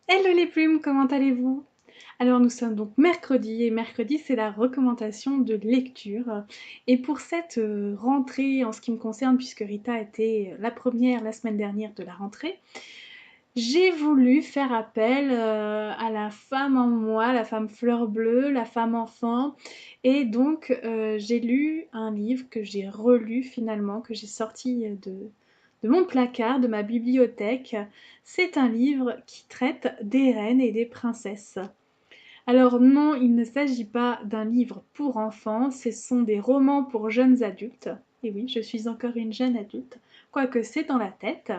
Hello les plumes, comment allez-vous? Alors nous sommes donc mercredi et mercredi c'est la recommandation de lecture. Et pour cette rentrée en ce qui me concerne, puisque Rita était la première la semaine dernière de la rentrée, j'ai voulu faire appel à la femme en moi, la femme fleur bleue, la femme enfant. Et donc j'ai lu un livre que j'ai relu finalement, que j'ai sorti de mon placard, de ma bibliothèque. C'est un livre qui traite des reines et des princesses. Alors non, il ne s'agit pas d'un livre pour enfants, ce sont des romans pour jeunes adultes. Et oui, je suis encore une jeune adulte, quoique c'est dans la tête.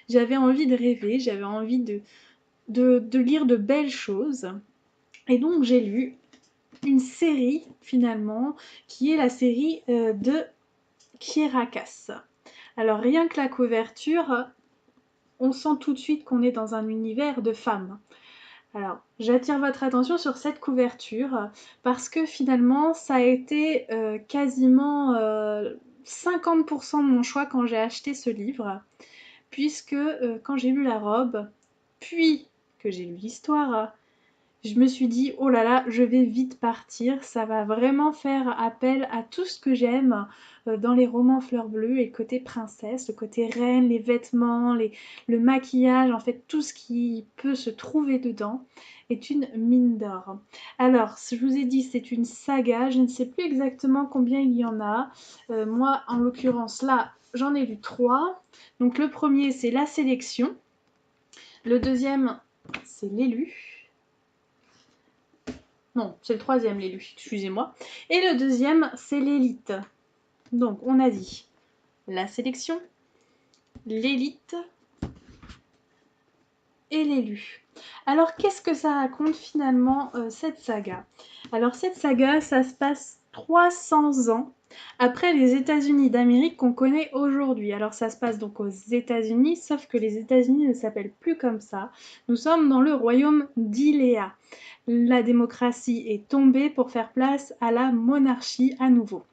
J'avais envie de rêver, j'avais envie de lire de belles choses. Et donc j'ai lu une série finalement, qui est la série de Kierakas. Alors rien que la couverture, on sent tout de suite qu'on est dans un univers de femmes. Alors, j'attire votre attention sur cette couverture parce que finalement, ça a été quasiment 50% de mon choix quand j'ai acheté ce livre, puisque quand j'ai lu la robe, puis que j'ai lu l'histoire, je me suis dit, oh là là, je vais vite partir, ça va vraiment faire appel à tout ce que j'aime dans les romans fleurs bleues et le côté princesse, le côté reine, les vêtements, le maquillage, en fait tout ce qui peut se trouver dedans est une mine d'or. Alors, je vous ai dit, c'est une saga, je ne sais plus exactement combien il y en a. Moi, en l'occurrence, là, j'en ai lu 3. Donc le premier, c'est La Sélection. Le deuxième, c'est L'élu. Non, c'est le troisième, l'élu, excusez-moi. Et le deuxième, c'est l'élite. Donc, on a dit la sélection, l'élite et l'élu. Alors, qu'est-ce que ça raconte finalement cette saga? Alors, cette saga, ça se passe 300 ans après les États-Unis d'Amérique qu'on connaît aujourd'hui. Alors, ça se passe donc aux États-Unis, sauf que les États-Unis ne s'appellent plus comme ça. Nous sommes dans le royaume d'Iléa. La démocratie est tombée pour faire place à la monarchie à nouveau.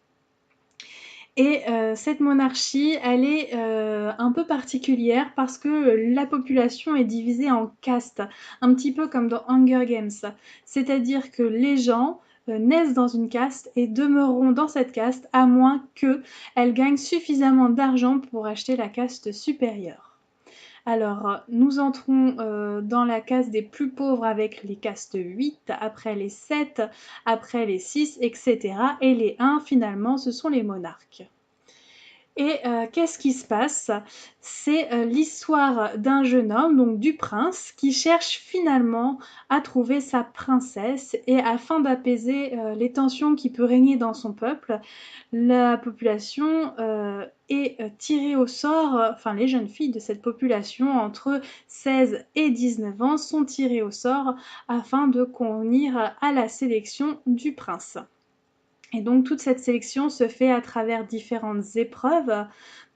Et cette monarchie, elle est un peu particulière parce que la population est divisée en castes, un petit peu comme dans Hunger Games. C'est-à-dire que les gens naissent dans une caste et demeureront dans cette caste à moins qu'elles gagnent suffisamment d'argent pour acheter la caste supérieure. Alors, nous entrons dans la caste des plus pauvres avec les castes 8, après les 7, après les 6, etc. Et les 1, finalement, ce sont les monarques. Et qu'est-ce qui se passe? C'est l'histoire d'un jeune homme, donc du prince, qui cherche finalement à trouver sa princesse. Et afin d'apaiser les tensions qui peuvent régner dans son peuple, la population est tirée au sort, enfin les jeunes filles de cette population entre 16 et 19 ans sont tirées au sort afin de convenir à la sélection du prince. Et donc toute cette sélection se fait à travers différentes épreuves.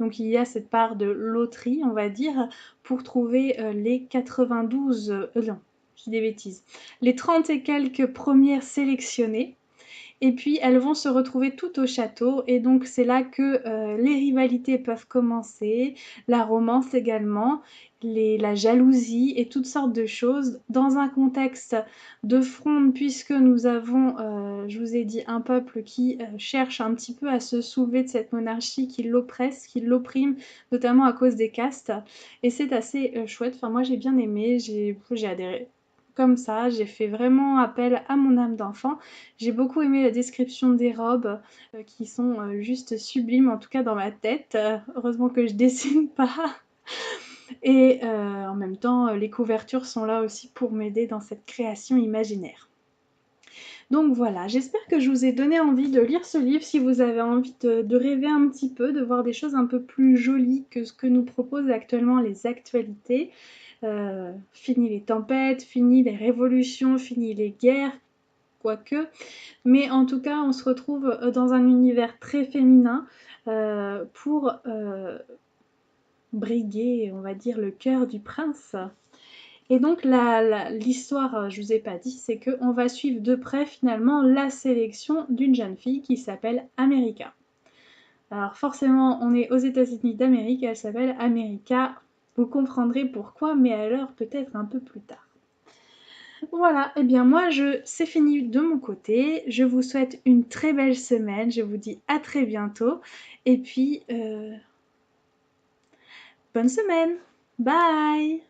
Donc il y a cette part de loterie, on va dire, pour trouver les 92, non, je dis des bêtises, les 30 et quelques premières sélectionnées. Et puis elles vont se retrouver toutes au château et donc c'est là que les rivalités peuvent commencer, la romance également, la jalousie et toutes sortes de choses dans un contexte de fronde puisque nous avons, je vous ai dit, un peuple qui cherche un petit peu à se soulever de cette monarchie qui l'oppresse, qui l'opprime, notamment à cause des castes. Et c'est assez chouette, enfin moi j'ai bien aimé, j'ai adhéré comme ça, j'ai fait vraiment appel à mon âme d'enfant. J'ai beaucoup aimé la description des robes qui sont juste sublimes, en tout cas dans ma tête. Heureusement que je dessine pas. Et en même temps, les couvertures sont là aussi pour m'aider dans cette création imaginaire. Donc voilà, j'espère que je vous ai donné envie de lire ce livre si vous avez envie de rêver un petit peu, de voir des choses un peu plus jolies que ce que nous proposent actuellement les actualités. Fini les tempêtes, fini les révolutions, fini les guerres, quoique. Mais en tout cas, on se retrouve dans un univers très féminin pour briguer, on va dire, le cœur du prince. Et donc l'histoire, je vous ai pas dit, c'est qu'on va suivre de près finalement la sélection d'une jeune fille qui s'appelle America. Alors forcément, on est aux États-Unis d'Amérique, elle s'appelle America. Vous comprendrez pourquoi, mais alors peut-être un peu plus tard. Voilà, et bien moi c'est fini de mon côté. Je vous souhaite une très belle semaine. Je vous dis à très bientôt et puis bonne semaine. Bye!